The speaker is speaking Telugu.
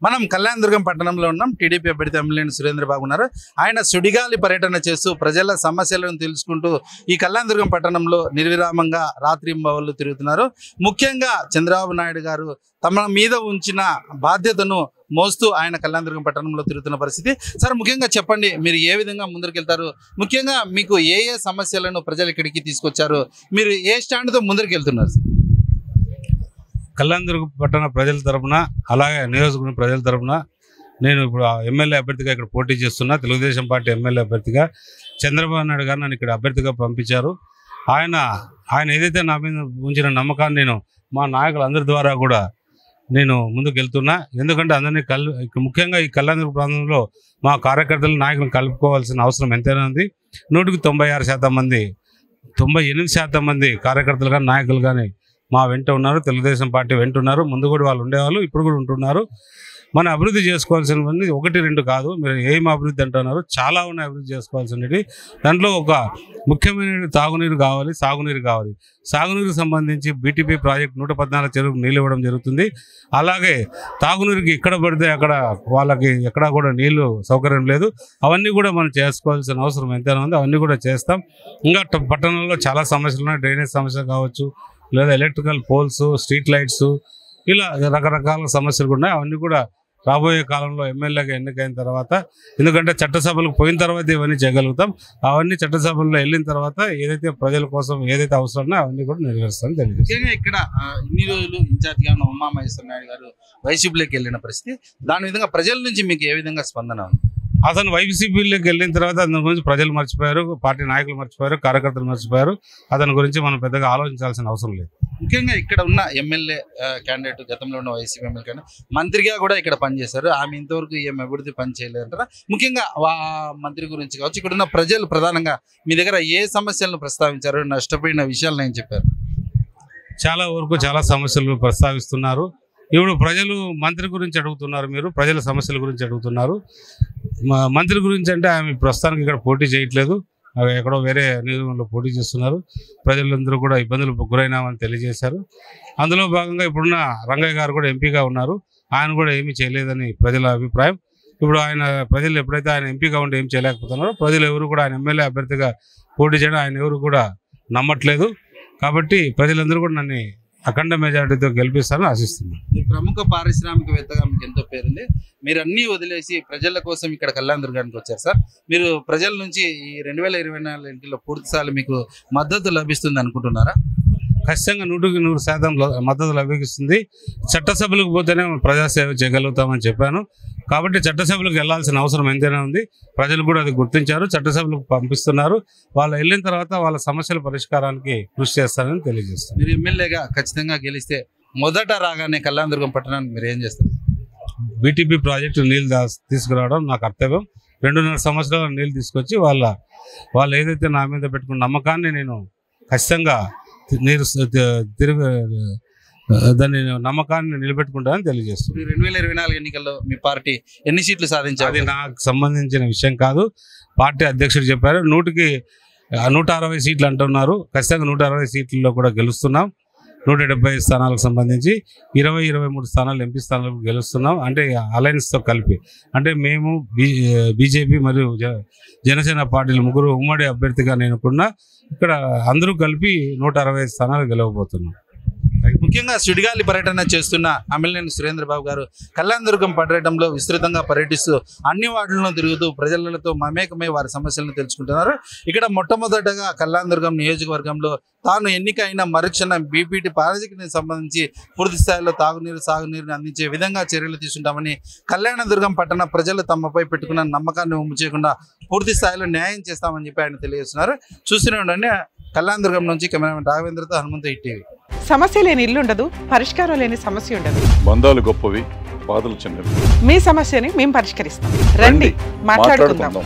మనం కళ్యాణదుర్గం పట్టణంలో ఉన్నాం. టీడీపీ అభ్యర్థి ఎమ్మెల్యే సురేంద్ర బాబు ఉన్నారు. ఆయన సుడిగాలి పర్యటన చేస్తూ ప్రజల సమస్యలను తెలుసుకుంటూ ఈ కళ్యాణదుర్గం పట్టణంలో నిర్విరామంగా రాత్రింబవళ్ళు తిరుగుతున్నారు. ముఖ్యంగా చంద్రబాబు నాయుడు గారు తమ మీద ఉంచిన బాధ్యతను మోస్తూ ఆయన కళ్యాణదుర్గం పట్టణంలో తిరుగుతున్న పరిస్థితి. సార్, ముఖ్యంగా చెప్పండి, మీరు ఏ విధంగా ముందరికెళ్తారు? ముఖ్యంగా మీకు ఏ ఏ సమస్యలను ప్రజలు ఇక్కడికి తీసుకొచ్చారు? మీరు ఏ స్టాండ్తో ముందరికి వెళ్తున్నారు? కళ్యాణదుర్గం పట్టణ ప్రజల తరపున, అలాగే నియోజకవర్గం ప్రజల తరపున నేను ఇప్పుడు ఎమ్మెల్యే అభ్యర్థిగా ఇక్కడ పోటీ చేస్తున్నా. తెలుగుదేశం పార్టీ ఎమ్మెల్యే అభ్యర్థిగా చంద్రబాబు నాయుడు గారు నన్ను ఇక్కడ అభ్యర్థిగా పంపించారు. ఆయన ఏదైతే నా మీద ఉంచిన నమ్మకాన్ని నేను మా నాయకులందరి ద్వారా కూడా నేను ముందుకు వెళ్తున్నా. ఎందుకంటే అందరినీ ముఖ్యంగా ఈ కళ్యాణదుర్గం ప్రాంతంలో మా కార్యకర్తలు నాయకులను కలుపుకోవాల్సిన అవసరం ఎంతైనా ఉంది. 100కి 96% మంది, 98% మంది కార్యకర్తలు కానీ నాయకులు కానీ మా వెంట ఉన్నారు. తెలుగుదేశం పార్టీ వెంట ఉన్నారు. ముందు కూడా వాళ్ళు ఉండేవాళ్ళు, ఇప్పుడు కూడా ఉంటున్నారు. మన అభివృద్ధి చేసుకోవాల్సినవన్నీ 1-2 కాదు. మీరు ఏం అభివృద్ధి అంటున్నారు, చాలా ఉన్నాయి అభివృద్ధి చేసుకోవాల్సినవి. దాంట్లో ఒక ముఖ్యమైన తాగునీరు కావాలి, సాగునీరు కావాలి. సాగునీరుకు సంబంధించి బీటీపీ ప్రాజెక్ట్ 114 చెరువుకు నీళ్ళు ఇవ్వడం జరుగుతుంది. అలాగే తాగునీరుకి ఎక్కడ పడితే అక్కడ వాళ్ళకి ఎక్కడా కూడా నీళ్లు సౌకర్యం లేదు. అవన్నీ కూడా మనం చేసుకోవాల్సిన అవసరం ఎంతైనా ఉంది. అవన్నీ కూడా చేస్తాం. ఇంకా పట్టణంలో చాలా సమస్యలు ఉన్నాయి. డ్రైనేజ్ సమస్య కావచ్చు, లేదా ఎలక్ట్రికల్ పోల్స్, స్ట్రీట్ లైట్స్, ఇలా రకరకాల సమస్యలు ఉన్నాయి. అవన్నీ కూడా రాబోయే కాలంలో ఎమ్మెల్యేగా ఎన్నికైన తర్వాత, ఎందుకంటే చట్టసభలకు పోయిన తర్వాత ఇవన్నీ చేయగలుగుతాం. అవన్నీ చట్టసభల్లో వెళ్ళిన తర్వాత ఏదైతే ప్రజల కోసం ఏదైతే అవసరమో అవన్నీ కూడా నెరవేరుస్తామని తెలియదు. ఇక్కడ ఇన్ని రోజులు ఇన్ఛార్జిగా ఉన్న ఉమామహేశ్వర నాయుడు గారు వైసీపీలోకి వెళ్ళిన పరిస్థితి, దాని విధంగా ప్రజల నుంచి మీకు ఏ విధంగా స్పందన ఉంది? అతను వైసీపీలోకి వెళ్ళిన తర్వాత అతని గురించి ప్రజలు మర్చిపోయారు, పార్టీ నాయకులు మర్చిపోయారు, కార్యకర్తలు మర్చిపోయారు. అతని గురించి మనం పెద్దగా ఆలోచించాల్సిన అవసరం లేదు. ముఖ్యంగా ఇక్కడ ఉన్న ఎమ్మెల్యే క్యాండిడేట్, గతంలో ఉన్న వైసీపీ ఎమ్మెల్యే క్యాండిడేట్ మంత్రిగా కూడా ఇక్కడ పనిచేశారు. ఆమె ఇంతవరకు ఏం అభివృద్ధి పని చేయలేదంటారా? ముఖ్యంగా మంత్రి గురించి కావచ్చు, ఇక్కడ ఉన్న ప్రజలు ప్రధానంగా మీ దగ్గర ఏ సమస్యలను ప్రస్తావించారు, నష్టపోయిన విషయాలను ఏం చెప్పారు? చాలా వరకు చాలా సమస్యలు ప్రస్తావిస్తున్నారు. ఇప్పుడు ప్రజలు మంత్రి గురించి అడుగుతున్నారు, మీరు ప్రజల సమస్యల గురించి అడుగుతున్నారు. మంత్రి గురించి అంటే ఆమె ప్రస్తుతానికి ఇక్కడ పోటీ చేయట్లేదు, ఎక్కడో వేరే నియోజకవర్గంలో పోటీ చేస్తున్నారు. ప్రజలందరూ కూడా ఇబ్బందులు గురైనామని తెలియజేశారు. అందులో భాగంగా ఇప్పుడున్న రంగయ్య గారు కూడా ఎంపీగా ఉన్నారు. ఆయన కూడా ఏమీ చేయలేదని ప్రజల అభిప్రాయం. ఇప్పుడు ప్రజలు ఎప్పుడైతే ఆయన ఎంపీగా ఉండి ఏం చేయలేకపోతున్నారో, ప్రజలు ఎవరు కూడా ఆయన ఎమ్మెల్యే అభ్యర్థిగా పోటీ చేయడం ఆయన ఎవరు కూడా నమ్మట్లేదు. కాబట్టి ప్రజలందరూ కూడా నన్ను అఖండ మెజారిటీతో గెలిపిస్తారని ఆశిస్తున్నాను. ప్రముఖ పారిశ్రామికవేత్తగా మీకు ఎంతో పేరుంది. మీరు అన్నీ వదిలేసి ప్రజల కోసం ఇక్కడ కళ్యాణదుర్గానికి వచ్చారు సార్. మీరు ప్రజల నుంచి ఈ 2024 ఎన్నికల్లో పూర్తిసార్లు మీకు మద్దతు లభిస్తుంది అనుకుంటున్నారా? ఖచ్చితంగా 100% మద్దతు లభిస్తుంది. చట్టసభలకు పోతేనే ప్రజాసేవ చేయగలుగుతామని చెప్పాను. కాబట్టి చట్టసభలకు వెళ్లాల్సిన అవసరం ఎంతైనా ఉంది. ప్రజలు కూడా అది గుర్తించారు, చట్టసభలకు పంపిస్తున్నారు. వాళ్ళు వెళ్ళిన తర్వాత వాళ్ళ సమస్యల పరిష్కారానికి కృషి చేస్తారని తెలియజేస్తారు. మీరు ఎమ్మెల్యేగా ఖచ్చితంగా గెలిస్తే మొదట రాగానే కళ్యాణదుర్గం పట్టణానికి మీరు ఏం చేస్తారు? బీటీపీ ప్రాజెక్టు నీళ్ళు తీసుకురావడం నా కర్తవ్యం. 2.5 సంవత్సరాల నీళ్ళు తీసుకొచ్చి వాళ్ళు ఏదైతే నా మీద పెట్టుకున్న నమ్మకాన్ని నేను ఖచ్చితంగా దాన్ని నమ్మకాన్ని నిలబెట్టుకుంటానని తెలియజేస్తుంది. 2024 ఎన్నికల్లో మీ పార్టీ ఎన్ని సీట్లు సాధించారు? అది నాకు సంబంధించిన విషయం కాదు. పార్టీ అధ్యక్షుడు చెప్పారు 100కి 160 సీట్లు అంటున్నారు. ఖచ్చితంగా 160 సీట్లలో కూడా గెలుస్తున్నాం. 170 స్థానాలకు సంబంధించి 23 స్థానాలు ఎంపీ స్థానాలకు గెలుస్తున్నాం. అంటే అలయన్స్తో కలిపి, అంటే మేము బీజేపీ మరియు జనసేన పార్టీలు ముగ్గురు ఉమ్మడి అభ్యర్థిగా నేను కూడా ఇక్కడ అందరూ కలిపి 160 స్థానాలు గెలవబోతున్నాం. ముఖ్యంగా సుడిగాలి పర్యటన చేస్తున్న ఎమ్మెల్యే సురేంద్ర బాబు గారు కళ్యాణదుర్గం పర్యటనలో విస్తృతంగా పర్యటిస్తూ అన్ని వార్డులను తిరుగుతూ ప్రజలతో మమేకమై వారి సమస్యలను తెలుసుకుంటున్నారు. ఇక్కడ మొట్టమొదటగా కళ్యాణదుర్గం నియోజకవర్గంలో తాను ఎన్నికైన మరుక్షణం బీపీటీ ప్రాజెక్టుకి సంబంధించి పూర్తి స్థాయిలో తాగునీరు, సాగునీరుని అందించే విధంగా చర్యలు తీసుకుంటామని, కళ్యాణదుర్గం పట్టణ ప్రజలు తమపై పెట్టుకున్న నమ్మకాన్ని వమ్ము చేయకుండా పూర్తి స్థాయిలో న్యాయం చేస్తామని చెప్పి ఆయన తెలియజేస్తున్నారు. చూస్తూనే ఉండండి. కళ్యాణదుర్గం నుంచి కెమెరామెన్ రాఘవేంద్రతో హనుమంతు, హిట్ టీవీ. సమస్య లేని ఇల్లు ఉండదు, పరిష్కారం లేని సమస్య ఉండదు. బంధాలు గొప్పవి, బాధలు చిన్నవి. మీ సమస్యని మేము పరిష్కరిస్తాం. రండి, మాట్లాడుకుందాం.